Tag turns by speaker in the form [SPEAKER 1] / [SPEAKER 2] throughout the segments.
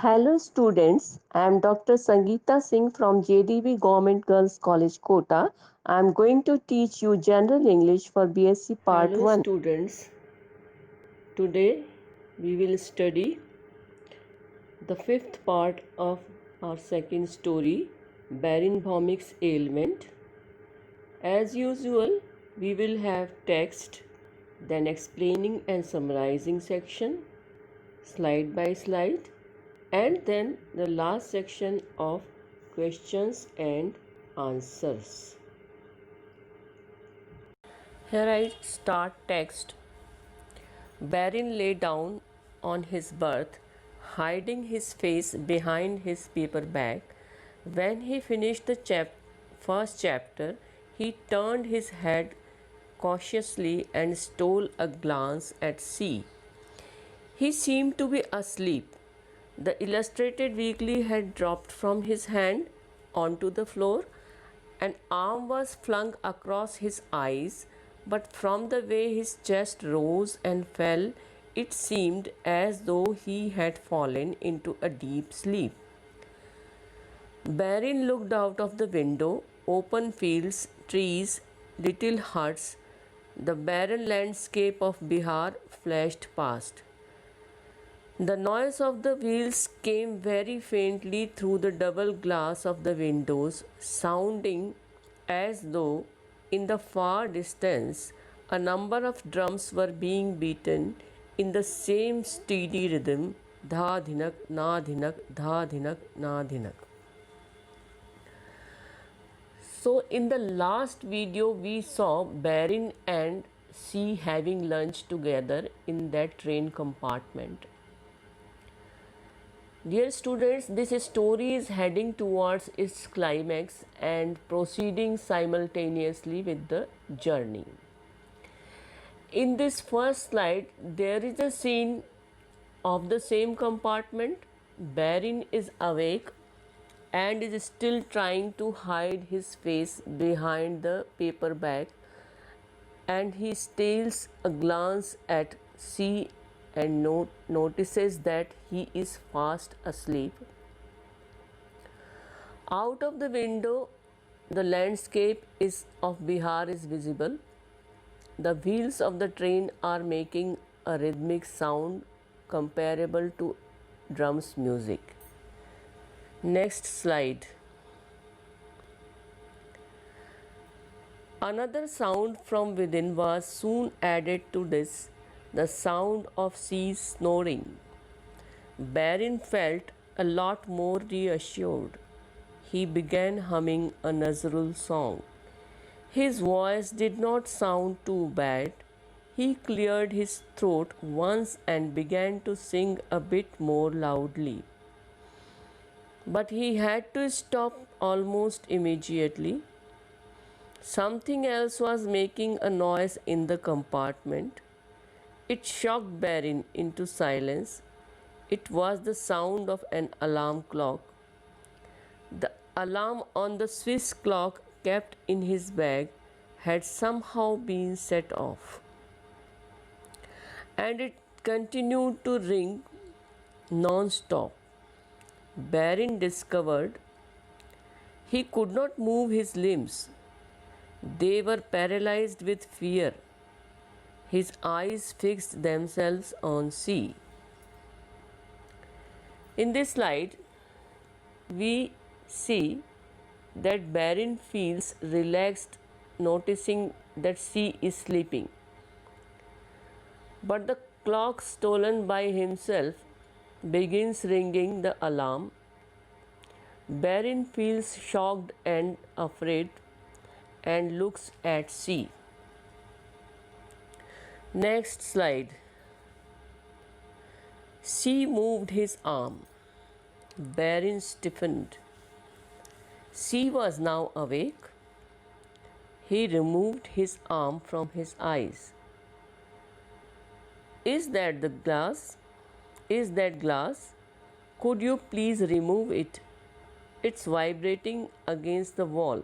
[SPEAKER 1] Hello students, I am Dr. Sangeeta Singh from JDV Government Girls College Kota. I am going to teach you General English for BSc Part
[SPEAKER 2] Hello
[SPEAKER 1] 1.
[SPEAKER 2] students, today we will study the fifth part of our second story, Baron Bhomik's Ailment. As usual, we will have text, then explaining and summarizing section, slide by slide, and then the last section of questions and answers. Here I start text. Baron lay down on his berth, hiding his face behind his paper bag. When he finished the first chapter, he turned his head cautiously and stole a glance at C. He seemed to be asleep. The illustrated weekly had dropped from his hand onto the floor. An arm was flung across his eyes, but from the way his chest rose and fell, it seemed as though he had fallen into a deep sleep. Baron looked out of the window. Open fields, trees, little huts, the barren landscape of Bihar flashed past. The noise of the wheels came very faintly through the double glass of the windows, sounding as though in the far distance a number of drums were being beaten in the same steady rhythm, dha dhinak, na dhinak, dha dhinak, na dhinak. So in the last video we saw Baron and C having lunch together in that train compartment. Dear students, this story is heading towards its climax and proceeding simultaneously with the journey. In this first slide, there is a scene of the same compartment. Baron is awake and is still trying to hide his face behind the paper bag, and he steals a glance at C and notices that he is fast asleep. Out of the window, the landscape of Bihar is visible. The wheels of the train are making a rhythmic sound comparable to drums music. Next slide. Another sound from within was soon added to this, the sound of C's snoring. Baron felt a lot more reassured. He began humming a Nazrul song. His voice did not sound too bad. He cleared his throat once and began to sing a bit more loudly. But he had to stop almost immediately. Something else was making a noise in the compartment. It shocked Baron into silence. It was the sound of an alarm clock. The alarm on the Swiss clock kept in his bag had somehow been set off. And it continued to ring non-stop. Baron discovered he could not move his limbs. They were paralyzed with fear. His eyes fixed themselves on C. In this slide, we see that Baron feels relaxed, noticing that C is sleeping. But the clock stolen by himself begins ringing the alarm. Baron feels shocked and afraid and looks at C. Next slide. C moved his arm. Baron stiffened. C was now awake. He removed his arm from his eyes. Is that the glass? Is that glass? Could you please remove it? It's vibrating against the wall.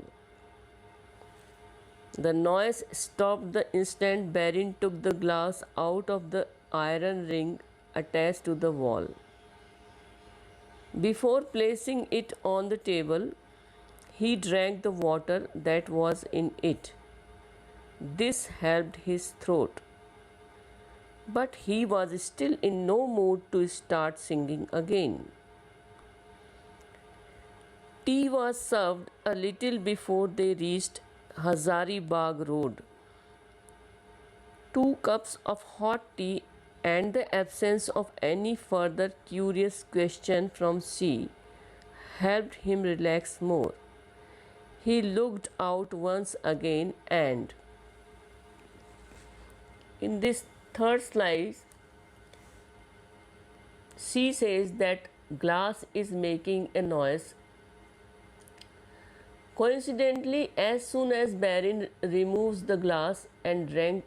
[SPEAKER 2] The noise stopped the instant Baron took the glass out of the iron ring attached to the wall. Before placing it on the table, he drank the water that was in it. This helped his throat. But he was still in no mood to start singing again. Tea was served a little before they reached Hazaribagh Road. 2 cups of hot tea and the absence of any further curious question from C helped him relax more. He looked out once again, and in this third slide, C says that glass is making a noise. Coincidentally, as soon as Barin removes the glass and drank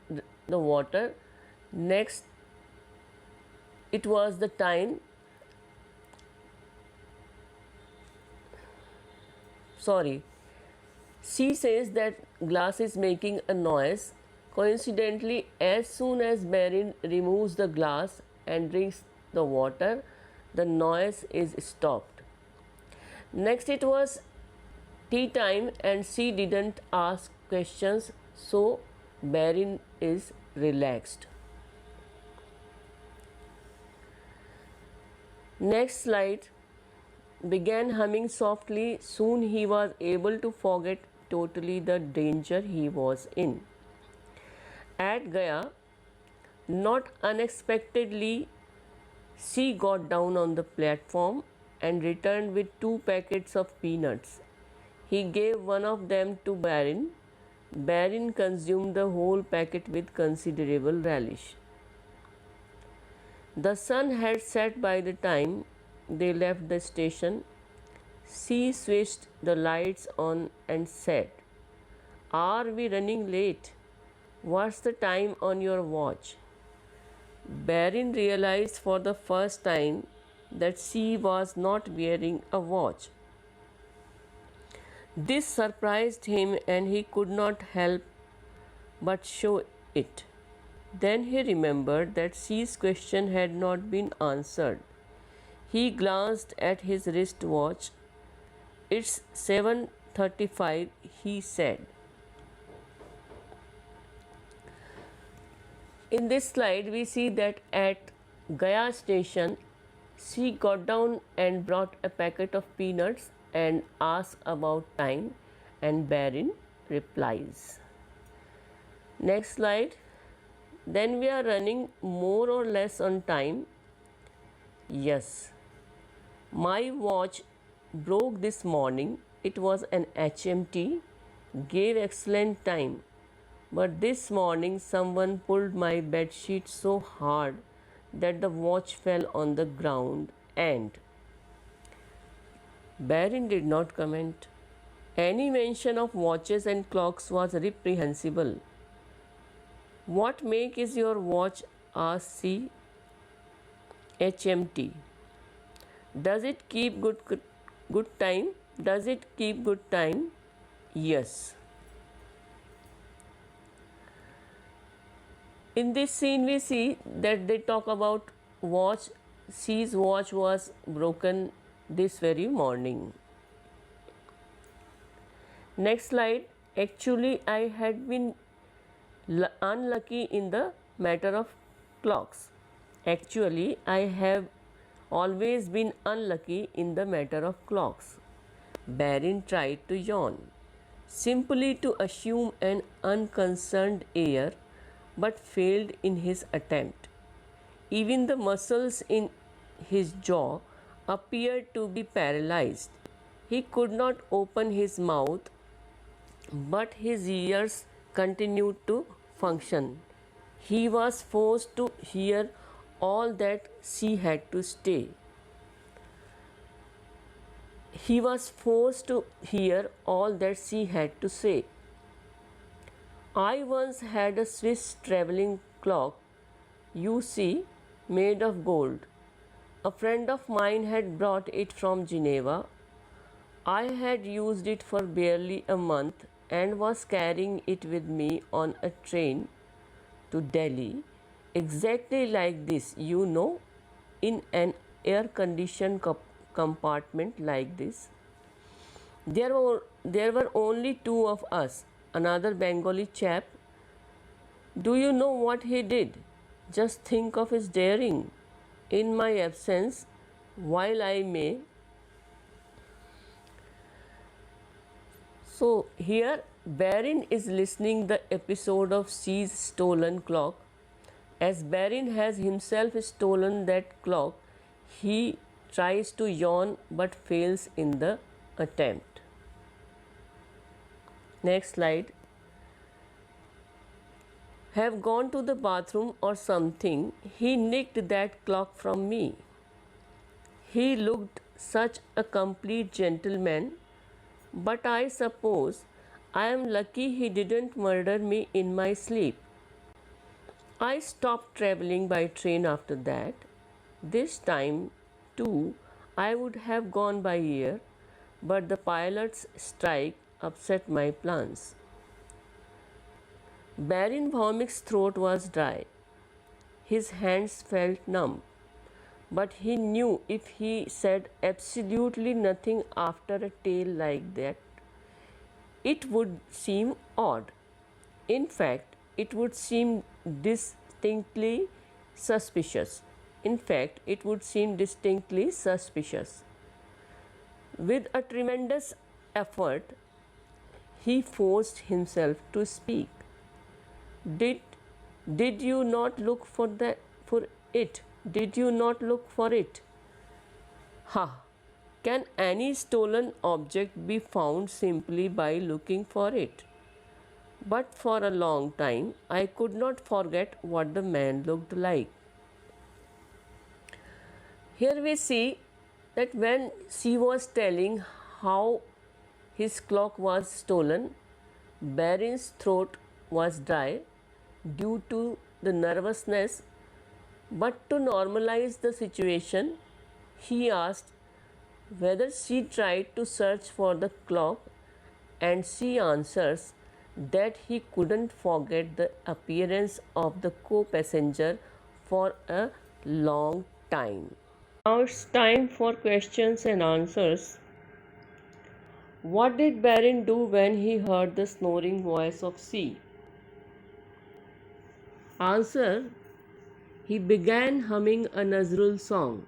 [SPEAKER 2] the water, next it was the time. Sorry. C says that glass is making a noise. Coincidentally, as soon as Barin removes the glass and drinks the water, the noise is stopped. Next, it was tea time, and C didn't ask questions, so Barin is relaxed. Next slide. Began humming softly. Soon he was able to forget totally the danger he was in. At Gaya, not unexpectedly, C got down on the platform and returned with 2 packets of peanuts. He gave one of them to Barin. Barin consumed the whole packet with considerable relish. The sun had set by the time they left the station. C switched the lights on and said, "Are we running late? What's the time on your watch?" Barin realized for the first time that C was not wearing a watch. This surprised him, and he could not help but show it. Then he remembered that C's question had not been answered. He glanced at his wristwatch. "It's 7:35, he said. In this slide, we see that at Gaya station, C got down and brought a packet of peanuts and asked about time, and Barin replies. Next slide. Then we are running more or less on time. Yes. My watch broke this morning. It was an HMT, gave excellent time. But this morning someone pulled my bed sheet so hard that the watch fell on the ground, and Barin did not comment. Any mention of watches and clocks was reprehensible. What make is your watch? Asked C. HMT. Does it keep good time? Does it keep good time? Yes. In this scene, we see that they talk about watch. C's watch was broken this very morning. Next slide. Actually, I had been unlucky in the matter of clocks. Actually, I have always been unlucky in the matter of clocks. Barin tried to yawn, simply to assume an unconcerned air, but failed in his attempt. Even the muscles in his jaw appeared to be paralyzed. He could not open his mouth, but his ears continued to function. He was forced to hear all that she had to say. He was forced to hear all that she had to say. I once had a Swiss traveling clock, you see, made of gold. A friend of mine had brought it from Geneva. I had used it for barely a month and was carrying it with me on a train to Delhi, exactly like this, in an air-conditioned compartment like this. There were only two of us. Another Bengali chap. Do you know what he did? Just think of his daring. In my absence, while I may. So here Barin is listening the episode of C's stolen clock. As Barin has himself stolen that clock, he tries to yawn but fails in the attempt. Next slide. Have gone to the bathroom or something. He nicked that clock from me. He looked such a complete gentleman, but I suppose I am lucky he didn't murder me in my sleep. I stopped traveling by train after that. This time, too, I would have gone by air, but the pilot's strike upset my plans. Baron Vomic's throat was dry. His hands felt numb, but he knew if he said absolutely nothing after a tale like that, it would seem odd. In fact, it would seem distinctly suspicious. With a tremendous effort, he forced himself to speak. Did did you not look for it? Did you not look for it? Ha! Can any stolen object be found simply by looking for it? But for a long time I could not forget what the man looked like. Here we see that when she was telling how his clock was stolen, Baron's throat was dry due to the nervousness, but to normalize the situation, he asked whether she tried to search for the clock, and she answers that he couldn't forget the appearance of the co-passenger for a long time. Now it's time for questions and answers. What did Baron do when he heard the snoring voice of C? Answer: he began humming a Nazrul song.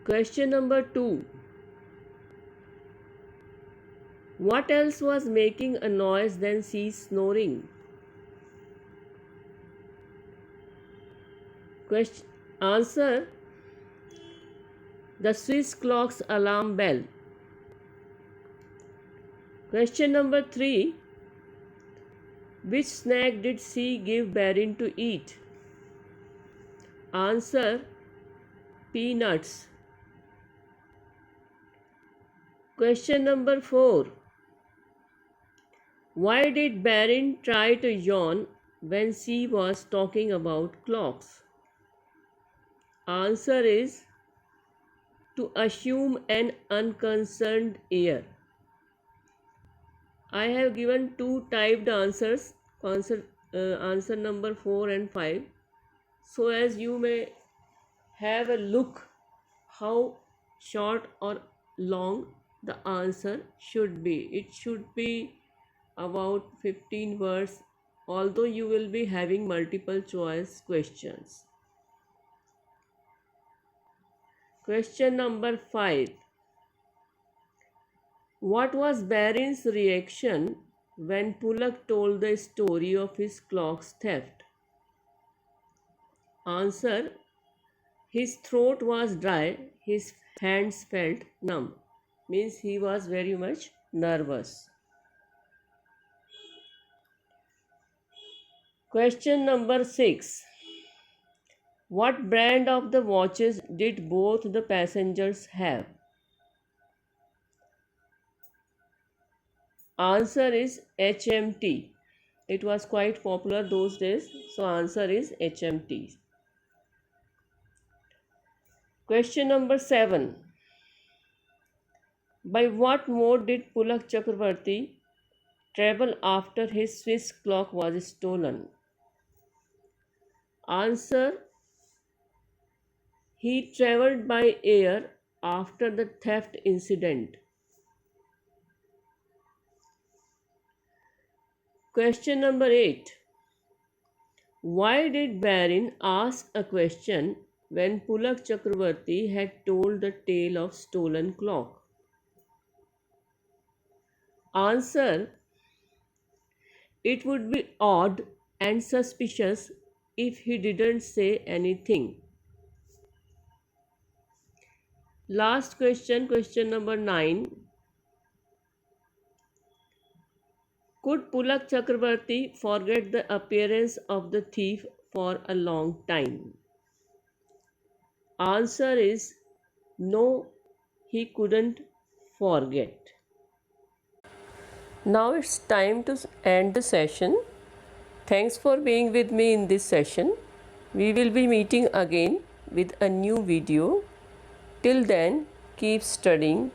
[SPEAKER 2] Question number 2. What else was making a noise than C's snoring? Answer: the Swiss clock's alarm bell. Question number 3. Which snack did C give Baron to eat? Answer: peanuts. Question number 4. Why did Baron try to yawn when C was talking about clocks? Answer is to assume an unconcerned air. I have given two typed answers, answer number 4 and 5, so as you may have a look how short or long the answer should be. It should be about 15 words, although you will be having multiple choice questions. Question number 5. What was Baron's reaction when Pulak told the story of his clock's theft? Answer: his throat was dry, his hands felt numb. Means he was very much nervous. Question number 6. What brand of the watches did both the passengers have? Answer is HMT. It was quite popular those days, so answer is HMT. Question number 7. By what mode did Pulak Chakravarti travel after his Swiss clock was stolen? Answer: He traveled by air after the theft incident. Question number 8. Why did Barin ask a question when Pulak Chakravarti had told the tale of stolen clock? Answer: it would be odd and suspicious if he didn't say anything. Last question, question number 9. Could Pulak Chakravarti forget the appearance of the thief for a long time? Answer is no, he couldn't forget. Now it's time to end the session. Thanks for being with me in this session. We will be meeting again with a new video. Till then, keep studying.